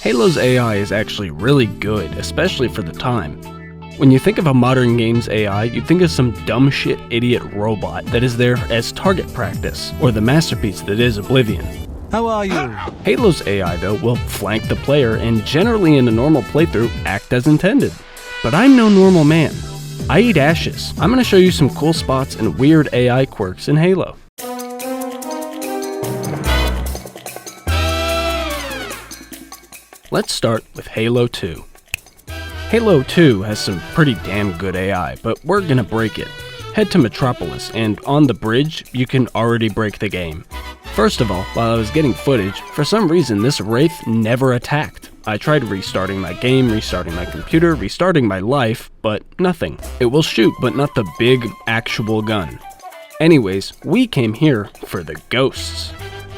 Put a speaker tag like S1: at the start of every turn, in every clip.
S1: Halo's AI is actually really good, especially for the time. When you think of a modern game's AI, you think of some dumb shit idiot robot that is there as target practice, or the masterpiece that is Oblivion.
S2: How are you?
S1: Halo's AI, though, will flank the player and generally in a normal playthrough act as intended. But I'm no normal man. I eat ashes. I'm going to show you some cool spots and weird AI quirks in Halo. Let's start with Halo 2. Halo 2 has some pretty damn good AI, but we're gonna break it. Head to Metropolis, and on the bridge, you can already break the game. First of all, while I was getting footage, for some reason this Wraith never attacked. I tried restarting my game, restarting my computer, restarting my life, but nothing. It will shoot, but not the big, actual gun. Anyways, we came here for the ghosts.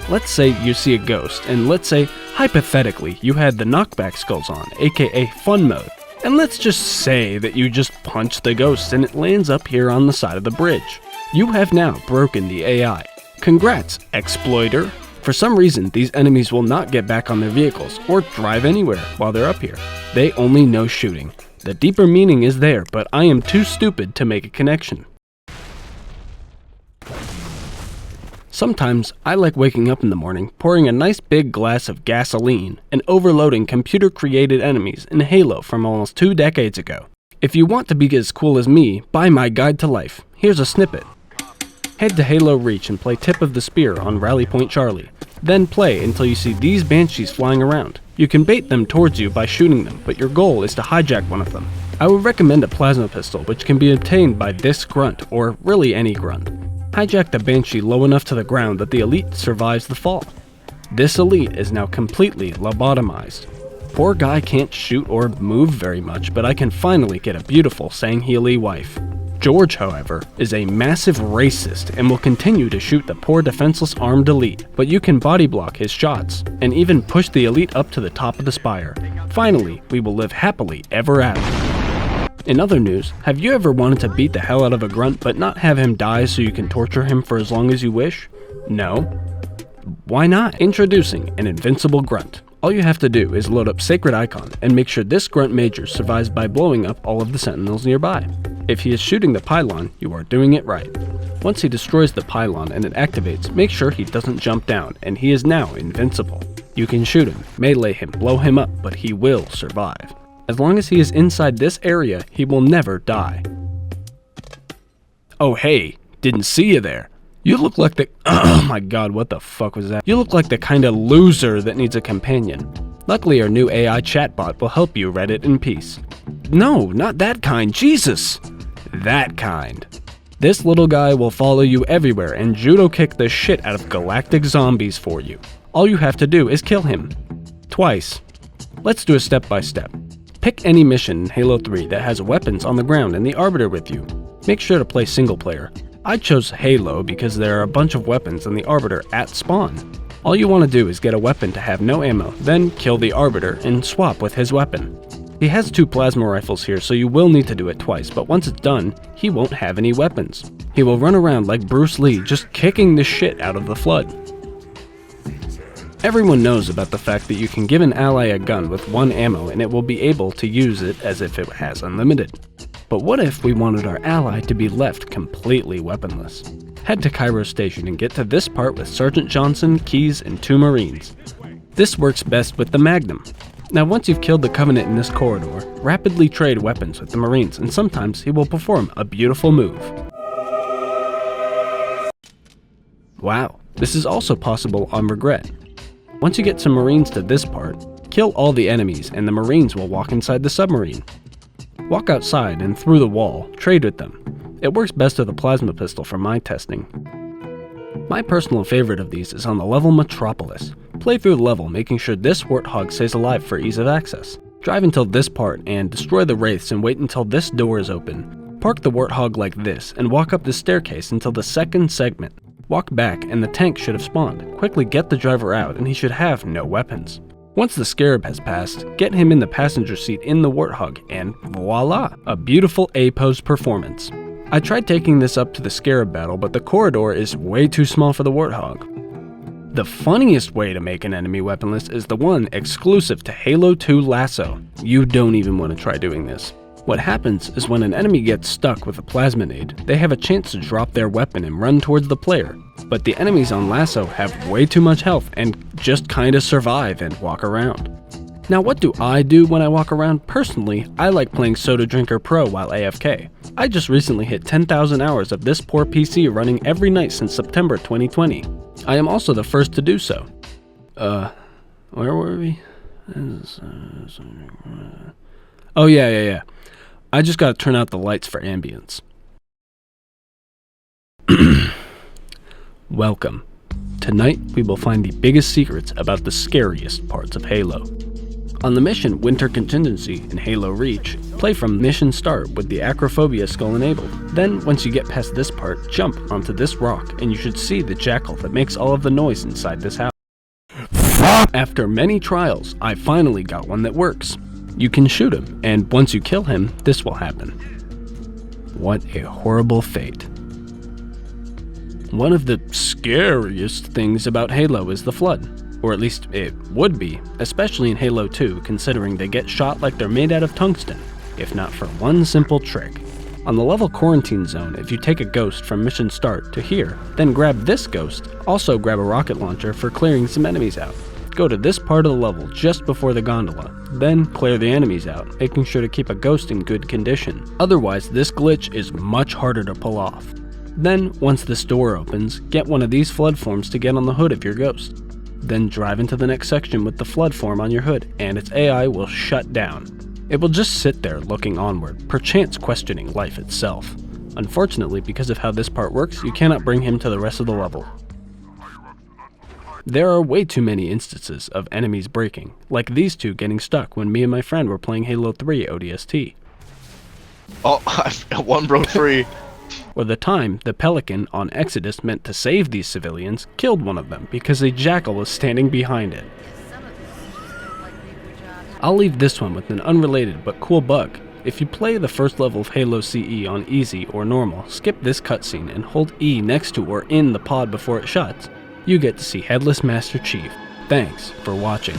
S1: Let's say you see a ghost, and let's say, hypothetically, you had the knockback skulls on, aka fun mode. And let's just say that you just punch the ghost and it lands up here on the side of the bridge. You have now broken the AI. Congrats, exploiter! For some reason, these enemies will not get back on their vehicles or drive anywhere while they're up here. They only know shooting. The deeper meaning is there, but I am too stupid to make a connection. Sometimes, I like waking up in the morning, pouring a nice big glass of gasoline, and overloading computer-created enemies in Halo from almost 2 decades ago. If you want to be as cool as me, buy my guide to life. Here's a snippet. Head to Halo Reach and play Tip of the Spear on Rally Point Charlie. Then play until you see these banshees flying around. You can bait them towards you by shooting them, but your goal is to hijack one of them. I would recommend a plasma pistol, which can be obtained by this grunt, or really any grunt. Hijack the Banshee low enough to the ground that the elite survives the fall. This elite is now completely lobotomized. Poor guy can't shoot or move very much, but I can finally get a beautiful Sangheili wife. George, however, is a massive racist and will continue to shoot the poor defenseless armed elite, but you can body block his shots, and even push the elite up to the top of the spire. Finally, we will live happily ever after. In other news, have you ever wanted to beat the hell out of a grunt but not have him die so you can torture him for as long as you wish? No? Why not? Introducing an Invincible Grunt. All you have to do is load up Sacred Icon and make sure this grunt major survives by blowing up all of the sentinels nearby. If he is shooting the pylon, you are doing it right. Once he destroys the pylon and it activates, make sure he doesn't jump down, and he is now invincible. You can shoot him, melee him, blow him up, but he will survive. As long as he is inside this area, he will never die. Oh hey, didn't see you there. You look like the— oh my god, what the fuck was that? You look like the kind of loser that needs a companion. Luckily our new AI chatbot will help you Reddit in peace. No, not that kind, Jesus! That kind. This little guy will follow you everywhere and judo kick the shit out of galactic zombies for you. All you have to do is kill him. Twice. Let's do a step-by-step. Pick any mission in Halo 3 that has weapons on the ground and the Arbiter with you. Make sure to play single player. I chose Halo because there are a bunch of weapons and the Arbiter at spawn. All you want to do is get a weapon to have no ammo, then kill the Arbiter and swap with his weapon. He has 2 plasma rifles here, so you will need to do it twice, but once it's done, he won't have any weapons. He will run around like Bruce Lee, just kicking the shit out of the Flood. Everyone knows about the fact that you can give an ally a gun with 1 ammo and it will be able to use it as if it has unlimited. But what if we wanted our ally to be left completely weaponless? Head to Cairo Station and get to this part with Sergeant Johnson, Keyes, and 2 Marines. This works best with the Magnum. Now once you've killed the Covenant in this corridor, rapidly trade weapons with the Marines and sometimes he will perform a beautiful move. Wow, this is also possible on Regret. Once you get some Marines to this part, kill all the enemies and the Marines will walk inside the submarine. Walk outside and through the wall, trade with them. It works best with a plasma pistol from my testing. My personal favorite of these is on the level Metropolis. Play through the level making sure this warthog stays alive for ease of access. Drive until this part and destroy the wraiths and wait until this door is open. Park the warthog like this and walk up the staircase until the second segment. Walk back and the tank should have spawned. Quickly get the driver out and he should have no weapons. Once the Scarab has passed, get him in the passenger seat in the Warthog and voila! A beautiful A-pose performance. I tried taking this up to the Scarab battle, but the corridor is way too small for the Warthog. The funniest way to make an enemy weaponless is the one exclusive to Halo 2 LASO. You don't even want to try doing this. What happens is when an enemy gets stuck with a plasma nade, they have a chance to drop their weapon and run towards the player. But the enemies on LASO have way too much health and just kinda survive and walk around. Now what do I do when I walk around? Personally, I like playing Soda Drinker Pro while AFK. I just recently hit 10,000 hours of this poor PC running every night since September 2020. I am also the first to do so. Where were we? Oh yeah. I just gotta turn out the lights for ambience. Welcome. Tonight we will find the biggest secrets about the scariest parts of Halo. On the mission Winter Contingency in Halo Reach, play from mission start with the Acrophobia skull enabled. Then, once you get past this part, jump onto this rock and you should see the jackal that makes all of the noise inside this house. After many trials, I finally got one that works. You can shoot him, and once you kill him, this will happen. What a horrible fate. One of the scariest things about Halo is the Flood. Or at least it would be, especially in Halo 2, considering they get shot like they're made out of tungsten, if not for one simple trick. On the level Quarantine Zone, if you take a ghost from mission start to here, then grab this ghost, also grab a rocket launcher for clearing some enemies out. Go to this part of the level just before the gondola, then clear the enemies out, making sure to keep a ghost in good condition. Otherwise, this glitch is much harder to pull off. Then, once this door opens, get one of these flood forms to get on the hood of your ghost. Then drive into the next section with the flood form on your hood, and its AI will shut down. It will just sit there looking onward, perchance questioning life itself. Unfortunately, because of how this part works, you cannot bring him to the rest of the level. There are way too many instances of enemies breaking, like these two getting stuck when me and my friend were playing Halo 3 ODST.
S2: Oh, one broke free.
S1: Or the time the Pelican on Exodus meant to save these civilians killed one of them because a jackal was standing behind it. I'll leave this one with an unrelated but cool bug. If you play the first level of Halo CE on easy or normal, skip this cutscene and hold E next to or in the pod before it shuts. You get to see Headless Master Chief. Thanks for watching.